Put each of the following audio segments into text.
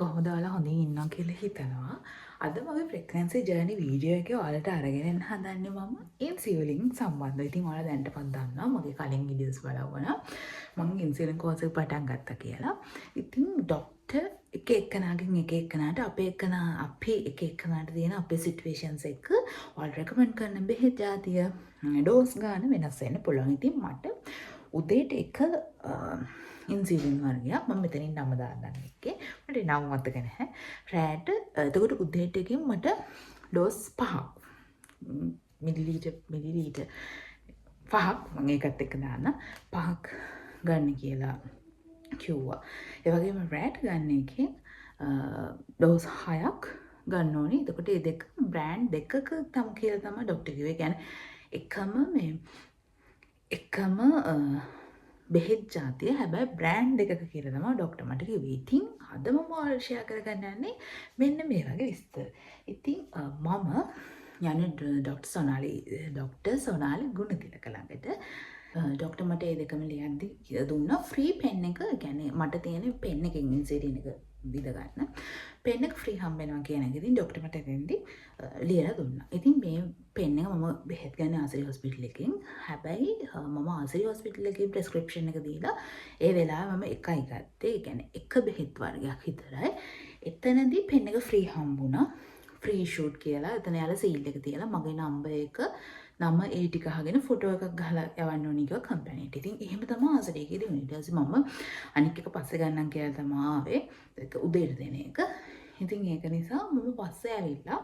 කොහොමද ඔයාලා හොඳින් ඉන්නවා කියලා හිතනවා. අද මගේ ප්‍රෙග්නන්සි ජර්නි වීඩියෝ එකේ ඔයාලට අරගෙන එන්න හදන්නේ මම ඉන්සියුලින් සම්බන්ධව. ඉතින් ඔයාලා දැනටපත් දන්නවා මගේ කලින් වීඩියෝස් බලවුවා මම ඉන්සියුලින් කෝස් එක පටන් ගත්තා කියලා. ඉතින් ડોක්ටර් එක එකනාගෙන් එක එකනාට අපි එක එකනාට තියෙන අපේ සිටුේෂන්ස් එක ඔයාලා රෙකමන්ඩ් කරන බෙහෙත් ජාතිය ඩෝස් ගන්න වෙනස් වෙන්න පුළුවන්. ඉතින් මට උදේට එක ඉන්සියුලින් වර්ගයක් මම මෙතනින් නම දාන්නම් එකේ මට නම මතක නැහැ. රෑට එතකොට උදේට එකෙන් මට ඩෝස් 5ක් මිලිලීටර් 5ක් මම ඒකත් එක්ක දාන්න 5ක් ගන්න කියලා කිව්වා. ඒ වගේම රෑට ගන්න එකෙන් ඩෝස් 6ක් ගන්න ඕනේ. එතකොට මේ දෙක බ්‍රෑන්ඩ් දෙකක තම කියලා තමයි ડોක්ටර් කිව්වේ. කියන්නේ එකම බෙහෙත් ජාතිය හැබැයි බ්‍රෑන්ඩ් එකක කියලා තමයි ડોක්ටර් මට කිව්වේ. ඉතින් අද මම ඔයාලට ෂෙයා කරගන්න යන්නේ මෙන්න මේ වගේ විස්තර. ඉතින් මම යන්නේ ડોක්ටර් සොනාලි ගුණතිලක ළඟට. ડોක්ටර් මට ඒ දෙකම ලියද්දි දුන්නා ෆ්‍රී පෙන් එක. කියන්නේ මට තියෙන පෙන් එකෙන් ඉන්සියුලින් එක විද ගන්න. පෙන් එක ෆ්‍රී හම්බ වෙනවා කියන එක ඉතින් ડોක්ටර් මට එතෙන්දි ලියලා දුන්නා. ඉතින් මේ පෙන් එක මම බෙහෙත් ගන්න ආසිරි හොස්පිටල් එකෙන්. හැබැයි මම ආසිරි හොස්පිටල් එකේ ප්‍රෙස්ක්‍රිප්ෂන් එක දීලා ඒ වෙලාවේ මම එකයි ගත්තේ. ඒ කියන්නේ එක බෙහෙත් වර්ගයක් විතරයි. එතනදී පෙන් එක ෆ්‍රී හම්බුණා. ෆ්‍රී ෂූට් කියලා එතන යාලා සීල් එක තියලා මගේ නම්බර් එක නම ඒ ටික අහගෙන ෆොටෝ එකක් ගහලා යවන්න ඕනි කියලා කම්පැනිට. ඉතින් එහෙම තමයි ආසරේකේදී වුණේ. ඊට පස්සේ මම අනික් එක පස්සේ ගන්නම් කියලා තමයි ආවේ. ඒක උදේට දෙන එක. ඉතින් ඒක නිසා මම පස්සේ ඇවිල්ලා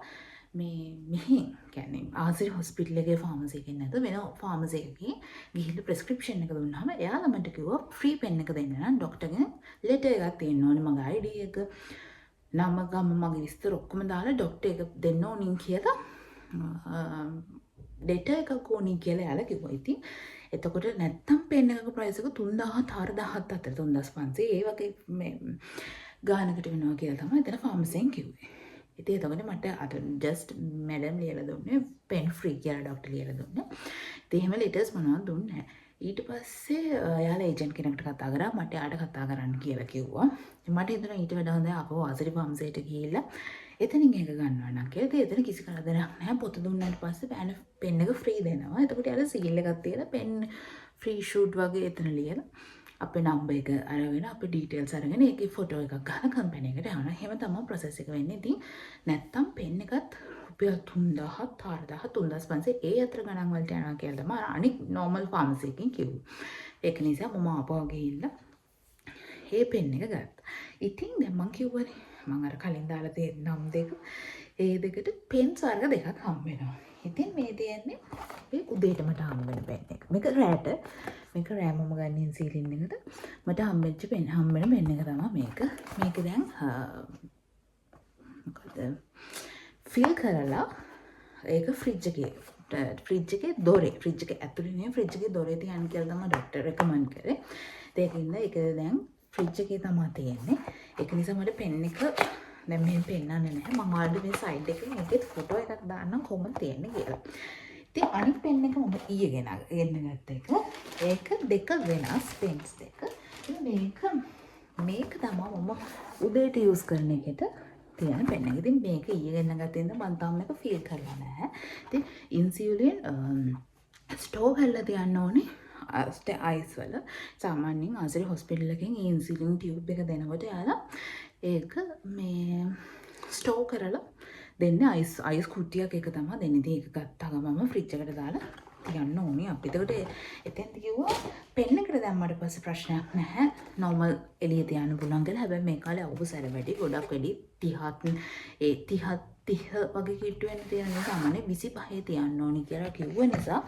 මෙහෙන් කියන්නේ ආසිරි හොස්පිටල් එකේ ෆාමසි එකකින් නැත වෙන ෆාමසි එකකින් ගිහිල්ලා ප්‍රෙස්ක්‍රිප්ෂන් එක දුන්නාම එයාලා මට කිව්වා ෆ්‍රී පෙන් එක දෙන්න නම් ડોක්ටර්ගෙන් ලෙටර් එකක් තියෙන්න ඕනේ මගේ ID එක නම ගම මගේ විස්තර ඔක්කොම දාලා ડોක්ටර් එක දෙන්න ඕනින් කියලා ලෙටර් එකක් ඕනි කියලා එයාලා කිව්වා. ඉතින් එතකොට නැත්තම් පෙන් එකක ප්‍රයිස් එක 3000 4000 අතර 3500 ඒ වගේ මේ ගානකට වෙනවා කියලා තමයි එතන ෆාමසියෙන් කිව්වේ. ඉතින් එතකොට මට අර ජස්ට් මැඩම් ලියලා දුන්නේ පෙන් ෆ්‍රී කියලා ડોක්ටර් ලියලා දුන්නා. ඉතින් එහෙම ලෙටර්ස් මොනවද දුන්නේ නැහැ. ඊට පස්සේ එයාලා ඒජන්ට් කෙනෙක්ට කතා කරා මට එයාට කතා කරන්න කියලා කිව්වා. මට හිතුණා ඊට වඩා හොඳයි අපෝ ආසිරි ෆාමසියට ගිහිල්ලා එතනින් එක ගන්නවා නම් කියලා. ඉතින් එතන කිසි කරදරයක් නැහැ. පොත දුන්නාට පස්සේ පෙන් එක ෆ්‍රී දෙනවා. එතකොට යාලා සීල් එකක් තියලා පෙන් ෆ්‍රී ෂූට් වගේ එතන ලියලා අපේ නම්බර් එක අරගෙන අපේ ඩීටේල්ස් අරගෙන ඒකේ ෆොටෝ එකක් ගහලා කම්පැනි එකට යනවා. එහෙම තමයි ප්‍රොසෙස් එක වෙන්නේ. ඉතින් නැත්තම් පෙන් එකත් රුපියල් 3000 4000 3500 ඒ අතර ගණන් වලට යනවා කියලා තමයි අනික් නෝමල් ෆාමසි එකකින් කිව්වේ. ඒක නිසා මම ආපහු ගිහිල්ලා මේ පෙන් එක ගත්තා. ඉතින් දැන් මං කිව්වනේ මම අර කලින් දාලා තියෙන නම් දෙක ඒ දෙකට පෙන්ස් වර්ග දෙකක් හම්බ වෙනවා. ඉතින් මේ තියෙන්නේ මේ උදේට මට හම්බ වෙන පෙන් එක. මේක රෑ මම ගන්න ඉන්සියුලින් එකට මට හම්බෙච්ච පෙන් එක තමයි මේක. මේක දැන් මොකද ෆිල් කරලා ඒක ෆ්‍රිජ් එකේ දොරේ ෆ්‍රිජ් එක ඇතුලේ නේ ෆ්‍රිජ් එකේ දොරේ තියන්න කියලා තමයි ડોක්ටර් රෙකමන්ඩ් කරේ. ඒකින්ද ඒක දැන් ෆ්‍රිජ් එකේ තමයි තියෙන්නේ. ඒක නිසා මට පෙන් එක දැන් මෙහෙම පෙන්නන්නේ නැහැ. මම ආල්රෙඩි මේ සයිඩ් එකේ මේකේ ෆොටෝ එකක් දාන්නම් කොහොමද තියෙන්නේ කියලා. ඉතින් අනිත් පෙන් එක මම ඊයේ ගෙන්න ගත්ත එක. ඒක දෙක වෙනස් පෙන්ස් දෙක. මේක තමයි මම උදේට යූස් කරන එකට තියෙන පෙන් එක. ඉතින් මේක ඊයේ ගෙන්න ගත්තේ ඉඳන් මම තාම මේක ෆීල් කරලා නැහැ. ඉතින් ඉන්සියුලින් ස්ටෝව් හැල්ලා තියන්න ඕනේ. අයිස් වල සාමාන්‍යයෙන් ආසිරි හොස්පිටල් එකෙන් ඉන්සියුලින් ටියුබ් එක දෙනකොට යාලා ඒක මේ ස්ටෝව් කරලා දෙන්නේ අයිස් කුට්ටියක් එක තමයි දෙන්නේ. ඉතින් ඒක ගත්තා ගමම ෆ්‍රිජ් එකට දාලා තියන්න ඕනේ. අපි එතකොට එතෙන්ද කිව්වා පෙන් එකට දැම්මට පස්සේ ප්‍රශ්නයක් නැහැ. නෝමල් එළිය තියන්න පුළුවන් කියලා. හැබැයි මේ කාලේ අවුසර වැඩි ගොඩක් වැඩි 30 වගේ කිට්ටු වෙන තියෙන නිසා සාමාන්‍ය 25 තියන්න ඕනි කියලා කිව්ව නිසා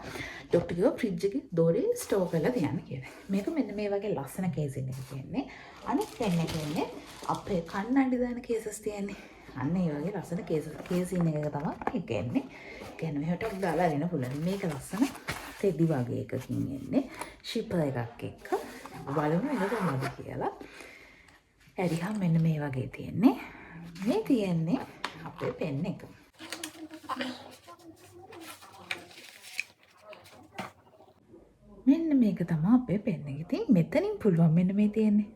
ડોක්ටර් කිව්වා ෆ්‍රිජ් එකේ දොරේ ස්ටෝර් කරලා තියන්න කියලා. මේක මෙන්න මේ වගේ ලස්සන කේසින් එක කියන්නේ. අනිත් පෙන් එක කියන්නේ අපේ කන්නඩි දාන කේසස් තියන්නේ. අන්න ඒ වගේ ලස්සන කේසින් එකක තමයි මේක එන්නේ. කියන්නේ මෙහෙට දාලා දෙන්න පුළුවන්. මේක ලස්සන තෙදි වගේ එකකින් එන්නේ. ෂිපර් එකක් එක්ක බලමු ඒක කොහොමද කියලා. ඇරිහම් මෙන්න මේ වගේ තියෙන්නේ. මේ තියෙන්නේ අපේ පෙන් එක. මෙන්න මේක තමයි අපේ පෙන් එක. ඉතින් මෙතනින් පුළුවන් මෙන්න මේ තියෙන්නේ.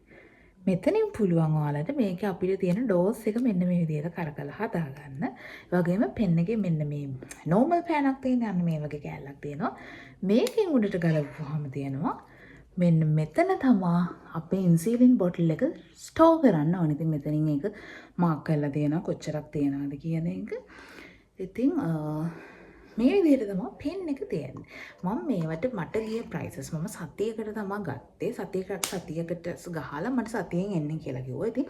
මෙතනින් පුළුවන් ඔයාලට මේක අපිට තියෙන ඩෝස් එක මෙන්න මේ විදිහට කරකලා හදාගන්න. ඒ වගේම පෙන් එකේ මෙන්න මේ නෝමල් පෑනක් තියෙන අන්න මේ වගේ කෑල්ලක් තියෙනවා. මේකෙන් උඩට ගලවපුවාම තියෙනවා මෙන්න මෙතන තමා අපේ ඉන්සිලින් බොටල් එක ස්ටෝර් කරන්න ඕනේ. ඉතින් මෙතනින් ඒක මාක් කරලා තියෙනවා කොච්චරක් තියනවද කියන එක. ඉතින් මේ විදිහට තමයි පෙන් එක තියෙන්නේ. මම මේවට මට ගිය ප්‍රයිසස් මම සතියකට තමයි ගත්තේ. සතියකට ගහලා මට සතියෙන් එන්න කියලා කිව්වා. ඉතින්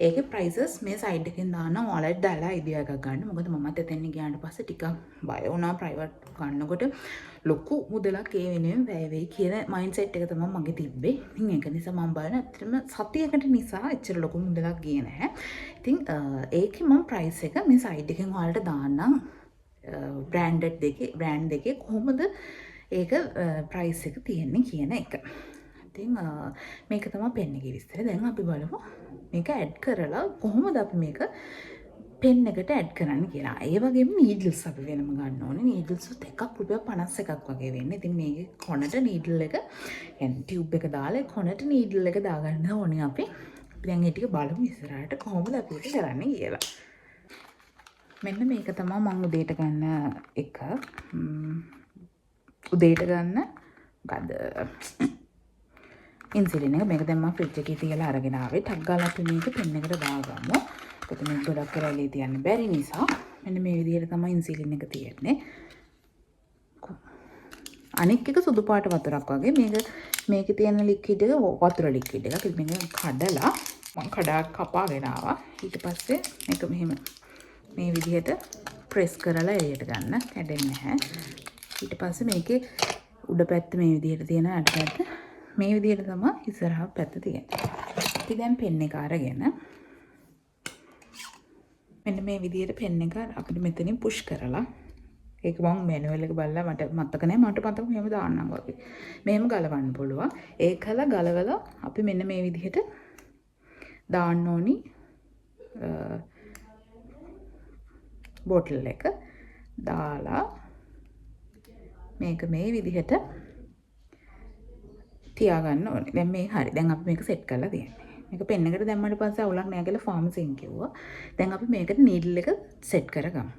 ඒකේ ප්‍රයිසස් මේ සයිඩ් එකෙන් දානවා. ඔයාලට දාලා අයිඩියා එකක් ගන්න. මොකද මමත් එතෙන් ගියාට පස්සේ ටිකක් බය වුණා ප්‍රයිවට් ගන්නකොට ලොකු මුදලක් ඒ වෙනුවෙන් වැය වෙයි කියන මයින්ඩ්සෙට් එක තමයි මගේ තිබ්බේ. ඉතින් ඒක නිසා මම බලන ඇත්තටම සතියකට නිසා එච්චර ලොකු මුදලක් ගියේ නැහැ. ඉතින් ඒකේ මම ප්‍රයිස් එක මේ සයිඩ් එකෙන් ඔයාලට දාන්නම්. බ්‍රෑන්ඩ් දෙකේ කොහොමද ඒක ප්‍රයිස් එක තියෙන්නේ කියන එක. ඉතින් මේක තමයි පෙන් එකේ විස්තර. දැන් අපි බලමු මේක ඇඩ් කරලා කොහොමද අපි මේක පෙන් එකට ඇඩ් කරන්න කියලා. ඒ වගේම නීඩල්ස් අපි වෙනම ගන්න ඕනේ. නීඩල්ස් එකක් රුපියල් 51ක් වගේ වෙන්නේ. ඉතින් මේකේ කොනට නීඩල් එක يعني ටියුබ් එක දාලා කොනට නීඩල් එක දාගන්න ඕනේ අපි. දැන් ඒ ටික බලමු ඉස්සරහට කොහොමද අපි ඒක කරන්නේ කියලා. මෙන්න මේක තමයි මම උදේට ගන්න එක. උදේට ගන්න මොකද ඉන්සිලින් එක. මේක දැන් මම ෆ්‍රිජ් එකේ තියලා අරගෙන ආවේ. ටක් ගාලා අපි මේක පෙන් එකට දාගමු. ඒකත් මේක ගොඩක් කරලා තියන්න බැරි නිසා මෙන්න මේ විදිහට තමයි ඉන්සිලින් එක තියෙන්නේ. අනික් එක සුදු පාට වතුරක් වගේ. මේකේ තියෙන ලික්විඩ් එක වතුර ලික්විඩ් එකක්. මේක කඩලා මම කඩාවක් කපාගෙන ආවා. ඊට පස්සේ මේක මෙහෙම මේ විදිහට ප්‍රෙස් කරලා එළියට ගන්න. කැඩෙන්නේ නැහැ. ඊට පස්සේ මේකේ උඩ පැත්ත මේ විදිහට තියෙන අඩ පැත්ත මේ විදිහට තමයි ඉස්සරහා පැත්ත තියෙන්නේ. ඉතින් දැන් පෙන් එක අරගෙන මෙන්න මේ විදිහට පෙන් එක අපිට මෙතනින් පුෂ් කරලා ඒක මම මැනුවල් එක බලලා මට මතක නැහැ. මට මතක මෙහෙම දාන්නම් වගේ. මෙහෙම ගලවන්න පුළුවන්. ඒකලා ගලවලා අපි මෙන්න මේ විදිහට දාන්න ඕනි. බෝටල් එක දාලා මේක මේ විදිහට තියාගන්න ඕනේ. දැන් මේ හරි. දැන් අපි මේක සෙට් කරලා තියෙනවා. මේක පෙන් එකට දැම්මට පස්සේ අවුලක් නැහැ කියලා ෆාමසියෙන් කිව්වා. දැන් අපි මේකට නීඩල් එක සෙට් කරගමු.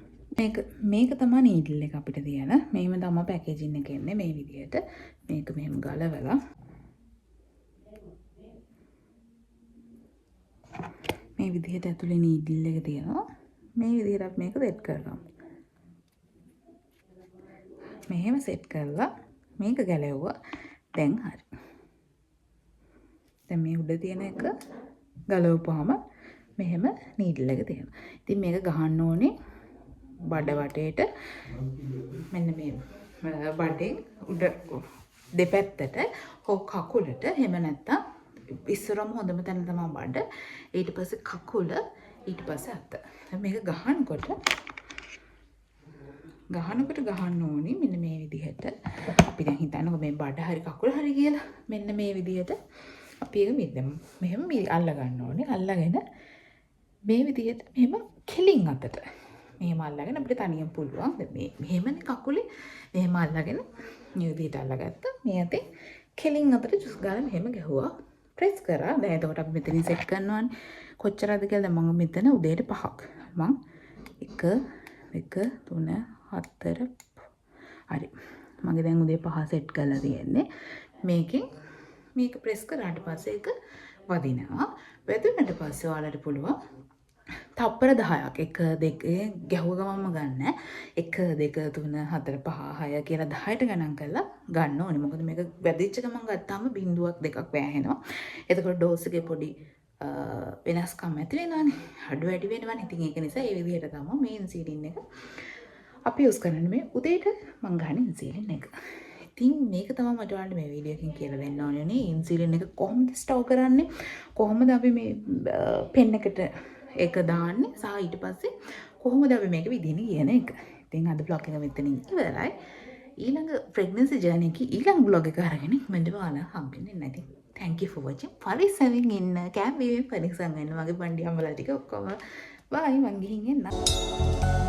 මේක තමයි නීඩල් එක අපිට තියෙන. මෙහෙම තමයි පැකේජින් එක එන්නේ මේ විදිහට. මේක මෙහෙම ගලවලා මේ විදිහට ඇතුලේ නීඩල් එක තියෙනවා. මේ විදිහට අපි මේක සෙට් කරගමු. මෙහෙම සෙට් කරලා මේක ගැලෙව්වා. දැන් හරි. දැන් මේ උඩ තියෙන එක ගලවපුවාම මෙහෙම නීඩල් එක තියෙනවා. ඉතින් මේක ගහන්න ඕනේ බඩ වටේට. මෙන්න මේ බඩේ උඩ දෙපැත්තට හෝ කකුලට. එහෙම නැත්තම් ඉස්සරම හොඳම තැන තමයි බඩ. ඊට පස්සේ කකුල, ඊට පස්සේ අත. මේක ගහනකොට ගහන්න ඕනි මෙන්න මේ විදිහට. අපි දැන් හිතන්නකො මේ බඩ හරි කකුල හරි කියලා. මෙන්න මේ විදිහට අපි ඒක මෙහෙම අල්ල ගන්න ඕනේ. අල්ලගෙන මේ විදිහට මෙහෙම කෙලින් අතට මෙහෙම අල්ලගෙන අපිට තනියෙන් පුළුවන්. මේ මෙහෙමනේ කකුලේ. මෙහෙම අල්ලගෙන මේ විදිහට අල්ලගත්තා. මේ අතේ කෙලින් අතට ජුස් ගාලා මෙහෙම ගැහුවා. ප්‍රෙස් කරා. දැන් එතකොට අපි මෙතනින් සෙට් කරනවානේ. කොච්චරද කියලා දැන් මම මෙතන උදේට 5ක්. මම 1 2 3 4 හරි. මගේ දැන් උදේ 5 සෙට් කරලා තියෙන්නේ. මේක ප්‍රෙස් කරාට පස්සේ ඒක වදිනවා. වැදුනට පස්සේ ඔයාලට පුළුවන් තප්පර 10ක් 1 2 ගැහුව ගමන්ම ගන්න. 1 2 3 4 5 6 කියලා 10ට ගණන් කරලා ගන්න ඕනේ. මොකද මේක වැදිච්ච ගමන් ගත්තාම බිඳුවක් දෙකක් වැහෙනවා. එතකොට ඩෝස් එකේ පොඩි වෙනස්කම් ඇති වෙනවානේ. අඩු වැඩි වෙනවානේ. ඉතින් ඒක නිසා මේ විදිහට තමයි මේ ඉන්සිලින් එක අපි යූස් කරන්නේ. මේ උදේට මං ගන්න ඉන්සිලින් එක. ඉතින් මේක තමයි මට ඔයාලට මේ වීඩියෝ එකකින් කියලා දෙන්න ඕනේ නේ. ඉන්සිලින් එක කොහොමද ස්ටෝර් කරන්නේ? කොහොමද අපි මේ පෙන් එකට ඒක දාන්නේ? සහ ඊට පස්සේ කොහොමද අපි මේක විදිහට කියන එක. ඉතින් අද vlog එක මෙතනින් ඉවරයි. ඊළඟ pregnancy journey එකේ ඊළඟ vlog එක අරගෙන මම ඔයාලා හම්බෙන්නේ නැති. Thank you for watching. පරිස්සමින් ඉන්න. කැම්ප් වීමේ පරිස්සම් වෙන්න. මගේ පණ්ඩි අම්මලා ටික ඔක්කොම බයි මං ගිහින් එන්න.